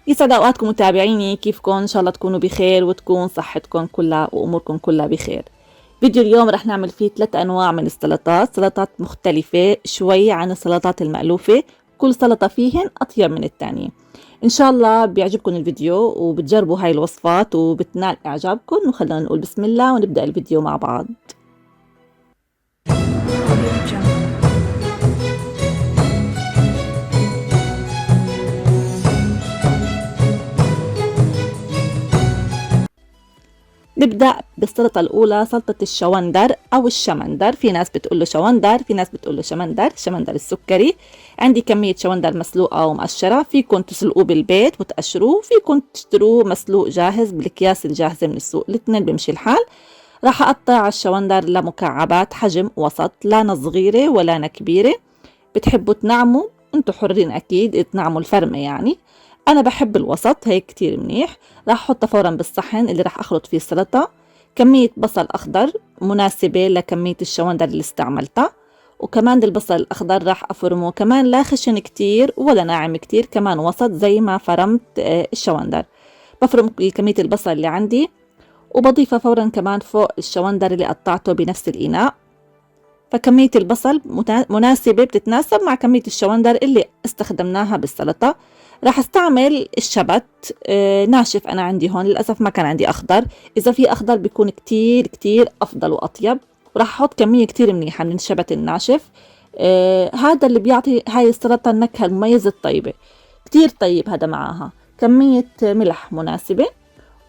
يسعد اوقاتكم متابعيني، كيفكم؟ ان شاء الله تكونوا بخير وتكون صحتكم كلها واموركم كلها بخير. فيديو اليوم رح نعمل فيه 3 انواع من السلطات، سلطات مختلفة شوي عن السلطات المألوفة، كل سلطة فيهن اطيب من الثانية. ان شاء الله بيعجبكم الفيديو وبتجربوا هاي الوصفات وبتنال اعجابكم، وخلونا نقول بسم الله ونبدأ الفيديو مع بعض. نبدأ بالسلطة الأولى، سلطة الشوندر أو الشمندر، في ناس بتقول له شوندر، في ناس بتقول له شمندر، شمندر السكري. عندي كمية شوندر مسلوقة ومقشرة، فيكم تسلقوه بالبيت وتقشروه، فيكم تشتروه مسلوق جاهز بالأكياس الجاهزة من السوق، الاثنين بيمشي الحال. راح أقطع الشوندر لمكعبات حجم وسط، لا صغيرة ولا كبيرة. بتحبوا تنعموا انتوا حرين أكيد، تنعموا الفرمة يعني. أنا بحب الوسط هيك كتير منيح. راح أحطها فورا بالصحن اللي راح أخلط فيه السلطة. كمية بصل أخضر مناسبة لكمية الشوندر اللي استعملتها، وكمان البصل الأخضر راح أفرمه كمان لا خشن كتير ولا ناعم كتير، كمان وسط زي ما فرمت الشوندر. بفرم كمية البصل اللي عندي وبضيفها فورا كمان فوق الشوندر اللي قطعته بنفس الإناء. فكمية البصل مناسبة، بتتناسب مع كمية الشوندر اللي استخدمناها بالسلطة. راح استعمل الشبت ناشف، أنا عندي هون للأسف ما كان عندي أخضر، إذا في أخضر بيكون كتير كتير أفضل وأطيب. وراح أحط كمية كتير منيحة من الشبت الناشف. هذا اللي بيعطي هاي السلطة النكهة المميزة الطيبة، كتير طيب هذا. معاها كمية ملح مناسبة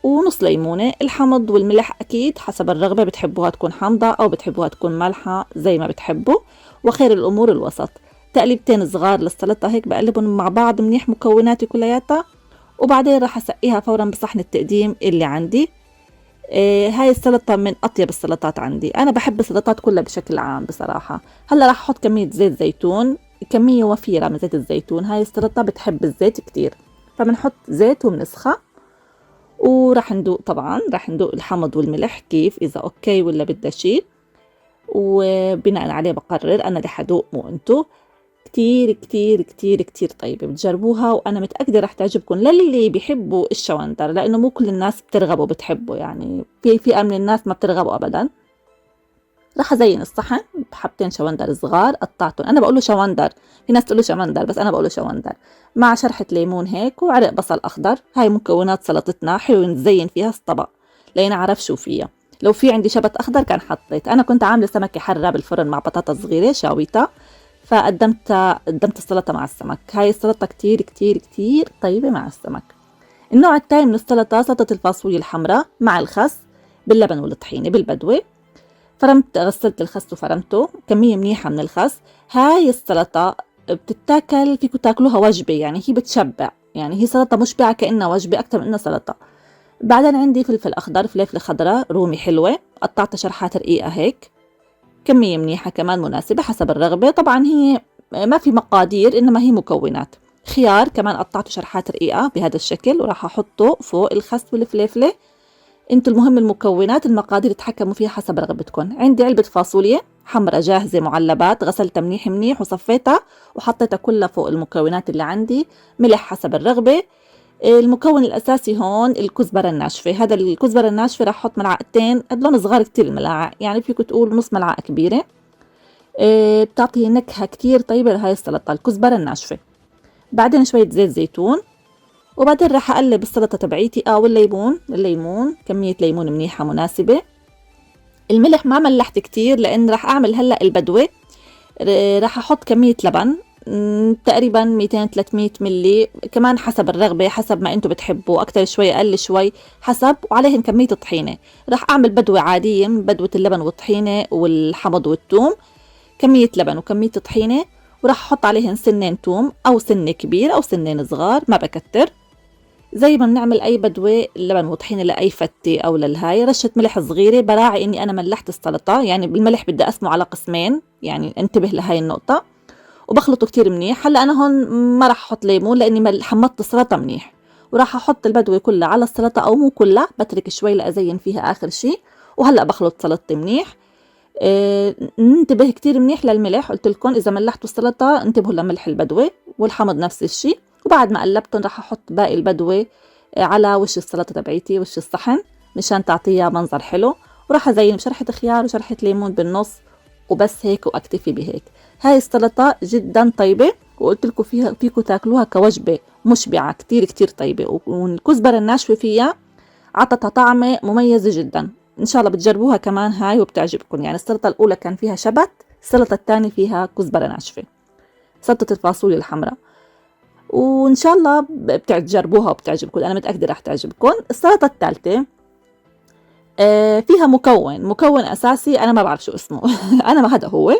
ونص ليمونة. الحمض والملح أكيد حسب الرغبة، بتحبوها تكون حامضة أو بتحبوها تكون مالحة زي ما بتحبوا، وخير الأمور الوسط. تقليبتين صغار للسلطة هيك بقلبهم مع بعض منيح مكوناتي كلياتها، وبعدين راح أسقيها فورا بصحن التقديم اللي عندي. هاي السلطة من أطيب السلطات عندي، أنا بحب السلطات كلها بشكل عام بصراحة. هلا راح أحط كمية زيت زيتون، كمية وفيرة من زيت الزيتون، هاي السلطة بتحب الزيت كتير، فبنحط زيت وبنسخة. وراح ندوق طبعا، راح ندوق الحمض والملح كيف، إذا أوكي ولا بدها شي، وبناء عليه بقرر أنا اللي حدوق مو أنتو. كتير كتير كتير كتير طيبة، بتجربوها وأنا متأكدة راح تعجبكم للي بيحبوا الشوندر، لأنه مو كل الناس بترغبوا وبتحبوا، يعني في فئة من الناس ما بترغبوا أبدا. راح أزين الصحن بحبتين شوندر صغار قطعتهم، أنا بقوله شوندر، في ناس تقوله شمندر بس أنا بقوله شوندر، مع شرحة ليمون هيك وعرق بصل أخضر. هاي مكونات سلطتنا، حلو نزين فيها الطبق لينعرف شو فيها. لو في عندي شبت أخضر كان حطيت. أنا كنت عاملة سمكة حرة بالفرن مع بطاطا صغيرة شاويتها، قدمت السلطة مع السمك. هاي السلطة كتير كتير كتير طيبة مع السمك. النوع الثاني من السلطة سلطة الفاصوليا الحمراء مع الخس باللبن والطحينة بالبدوة. غسلت الخس وفرمته كمية منيحة من الخس. هاي السلطة بتتاكل، فيكم تاكلوها وجبة، يعني هي بتشبع، يعني هي سلطة مشبعة كأنها وجبة أكتر من إنها سلطة. بعدين عندي فلفل أخضر، فلفل خضراء رومي حلوة قطعتها شرحات رقيقة هيك، كمية منيحة كمان مناسبة حسب الرغبة. طبعا هي ما في مقادير إنما هي مكونات. خيار كمان قطعته شرحات رقيقة بهذا الشكل وراح أحطه فوق الخس والفلفلة. انتوا المهم المكونات المقادير تحكموا فيها حسب رغبتكم. عندي علبة فاصوليا حمرة جاهزة معلبات، غسلتها منيح منيح وصفيتها وحطيتها كلها فوق المكونات اللي عندي. ملح حسب الرغبة. المكون الأساسي هون الكزبرة الناشفة، هذا الكزبرة الناشفة راح أحط ملعقتين، لون صغار كتير الملاعق، يعني فيكم تقول نص ملعقة كبيرة. بتعطي نكهة كتير طيبة لهاي السلطة الكزبرة الناشفة. بعدين شوية زيت زيتون، وبعدين راح اقلب السلطه تبعيتي والليمون كميه ليمون منيحه مناسبه. الملح ما ملحت كتير لان راح اعمل هلا البدوه. راح احط كميه لبن تقريبا 200 300 ملي، كمان حسب الرغبه، حسب ما انتم بتحبوا، اكتر شوي اقل شوي حسب. وعليهم كميه الطحينه، راح اعمل بدوه عاديه من بدوه اللبن والطحينه والحمض والثوم. كميه لبن وكميه طحينه، وراح احط عليهن سنين توم او سنه كبير او سنين صغار، ما بكتر. زي ما بنعمل اي بدوه اللبن وطحينه لاي فتة او للهاي، رشه ملح صغيره، براعي اني انا ملحت السلطه، يعني بالملح بدي اقسمه على قسمين، يعني انتبه لهاي النقطه. وبخلطه كتير منيح. هلا انا هون ما راح احط ليمون لاني حمضت السلطه منيح، وراح احط البدوه كلها على السلطه او مو كلها، بترك شوي لازين فيها اخر شي. وهلا بخلط سلطتي منيح. ننتبه كتير منيح للملح، قلت لكم اذا ملحتوا السلطه انتبهوا لملح البدوه، والحمض نفس الشي. وبعد ما قلبتهم راح احط باقي البدوة على وش السلطة تبعيتي، وش الصحن، مشان تعطيها منظر حلو. وراح ازين بشرحة خيار وشرحة ليمون بالنص، وبس هيك واكتفي بهيك. هاي السلطة جدا طيبة، وقلت لكم فيكم تاكلوها كوجبة مشبعة كتير كتير طيبة. والكزبرة الناشفة فيها عطتها طعمة مميزة جدا. ان شاء الله بتجربوها كمان هاي وبتعجبكم. يعني السلطة الاولى كان فيها شبت، السلطة الثانية فيها كزبرة ناشفة، سلطة الفاصوليا الحمراء. وان شاء الله بتجربوها وبتعجبكم، انا متأكدة رح تعجبكم. السلطة الثالثة فيها مكون اساسي انا ما بعرف شو اسمه. انا ما هذا هو،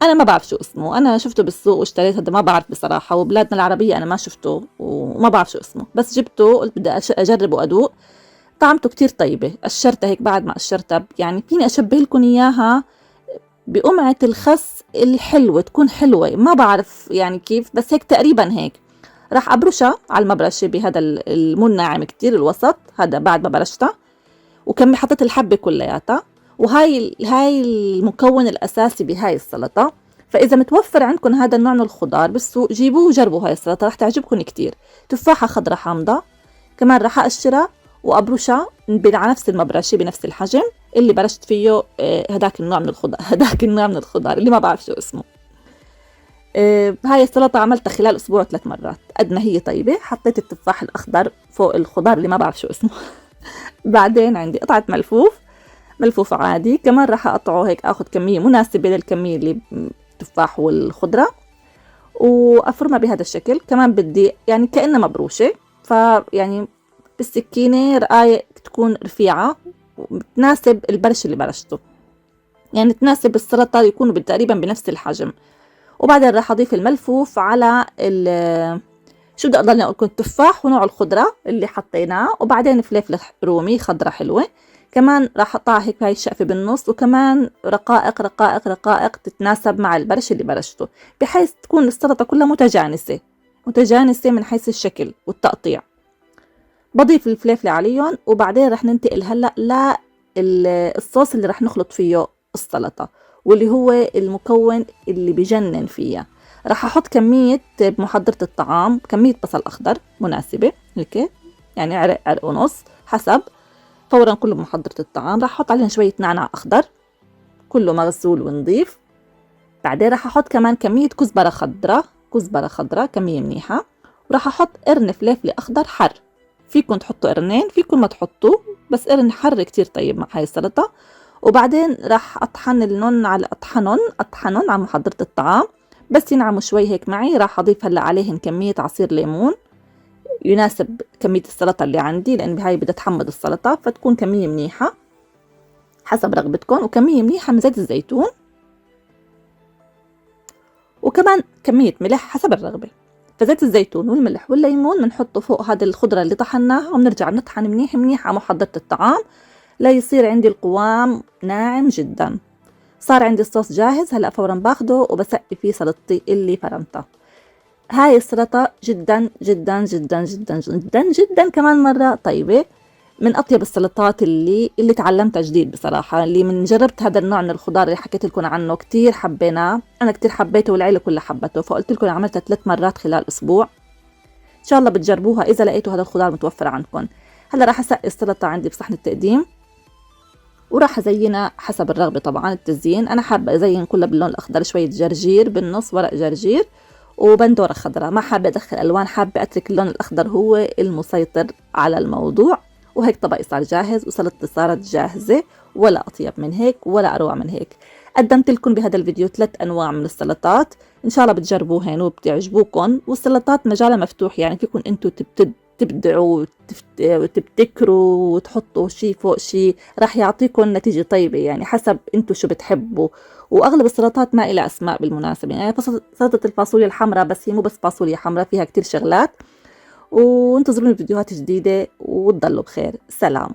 انا ما بعرف شو اسمه. انا شفته بالسوق واشتريت، هذا ما بعرف بصراحه، وبلادنا العربيه انا ما شفته وما بعرف شو اسمه، بس جبته قلت بدي اجرب وادوق. طعمته كتير طيبه. قشرتها هيك، بعد ما قشرتها يعني فيني اشبه لكم اياها بقمعه الخس الحلوه، تكون حلوه، ما بعرف يعني كيف، بس هيك تقريبا هيك. راح ابرشها على المبرشه بهذا المنعم كتير الوسط هذا بعد ما برشتها، وكم حطيت الحبه كلياتها. هاي المكون الاساسي بهاي السلطه. فاذا متوفر عندكم هذا النوع من الخضار بالسوق جيبوه وجربوا هاي السلطه، رح تعجبكم كتير. تفاحه خضراء حامضه كمان رح اقشرها وابرشها على نفس المبرشه بنفس الحجم اللي برشت فيه هداك النوع من الخضار. هداك النوع من الخضار اللي ما بعرف شو اسمه. هاي السلطه عملتها خلال اسبوع 3 مرات، قد ما هي طيبه. حطيت التفاح الاخضر فوق الخضار اللي ما بعرف شو اسمه. بعدين عندي قطعه ملفوف عادي، كمان راح اقطعه هيك، اخذ كمية مناسبة للكمية اللي التفاح والخضرة، وافرمها بهذا الشكل. كمان بدي يعني كأنها مبروشة، فيعني بالسكينة رقايق تكون رفيعة وتناسب البرش اللي برشته، يعني تناسب السلطة يكونوا تقريبا بنفس الحجم. وبعدين راح اضيف الملفوف على شو بدي اضلني اقول لكم، التفاح ونوع الخضرة اللي حطيناه، وبعدين فلفل رومي خضرة حلوة. كمان راح اقطعها هيك هاي الشقفة بالنص، وكمان رقائق رقائق رقائق تتناسب مع البرش اللي برشته، بحيث تكون السلطة كلها متجانسة من حيث الشكل والتقطيع. بضيف الفلفل عليهم، وبعدين راح ننتقل هلأ للصوص اللي راح نخلط فيه السلطة، واللي هو المكون اللي بجنن فيها. راح احط كمية محضرة الطعام، كمية بصل اخضر مناسبة هيك، يعني عرق ونص حسب. فورا كله بمحضرة الطعام. راح احط عليهم شوية نعناع اخضر كله مغسول ونظيف. بعدين راح احط كمان كمية كزبرة خضراء كمية منيحة. وراح احط قرن فلفل اخضر حر، فيكم تحطوا قرنين فيكم ما تحطوا، بس قرن حر كتير طيب مع هاي السلطة. وبعدين راح اطحنهم على محضرة الطعام، بس ينعموا شوي هيك معي. راح اضيف هلا عليهم كمية عصير ليمون يناسب كمية السلطة اللي عندي، لأن بهاي بدها تحمض السلطة، فتكون كمية منيحة حسب رغبتكم. وكمية منيحة من زيت الزيتون، وكمان كمية ملح حسب الرغبة. فزيت الزيتون والملح والليمون بنحطه فوق هذه الخضرة اللي طحناها، وبنرجع بنطحن منيح منيح على محضرة الطعام ليصير عندي القوام ناعم جدا. صار عندي الصوص جاهز. هلأ فورا باخده وبسقي فيه سلطتي اللي فرمتها. هاي السلطة جدا جدا جدا جدا جدا جدا كمان مرة طيبة، من أطيب السلطات اللي تعلمتها جديد بصراحة. اللي من جربت هذا النوع من الخضار اللي حكيت لكم عنه كتير حبيناه، أنا كتير حبيته والعيلة كلها حبته، فقلت لكم عملتها 3 مرات خلال أسبوع. إن شاء الله بتجربوها إذا لقيتوا هذا الخضار متوفر عندكم. هلا راح أسقي السلطة عندي بصحن التقديم، وراح أزينها حسب الرغبة طبعا. التزيين أنا حابة أزين كلها باللون الأخضر، شوية جرجير بالنص، ورق جرجير وبندورة خضراء. ما حابة أدخل ألوان، حابة أترك اللون الأخضر هو المسيطر على الموضوع. وهيك طبقي صار جاهز، وسلطتي صارت جاهزة، ولا أطيب من هيك ولا أروع من هيك. قدمت لكم بهذا الفيديو 3 أنواع من السلطات، إن شاء الله بتجربوهن وبتعجبوكم. والسلطات مجالها مفتوح، يعني فيكم أنتوا تبدعوا وتبتكروا وتحطوا شيء فوق شيء، راح يعطيكم نتيجة طيبة، يعني حسب انتوا شو بتحبوا. واغلب السلطات ما إلها اسماء بالمناسبة، يعني سلطة الفاصوليا الحمراء، بس هي مو بس فاصوليا حمراء، فيها كتير شغلات. وانتظروني فيديوهات جديدة، وتضلوا بخير. سلام.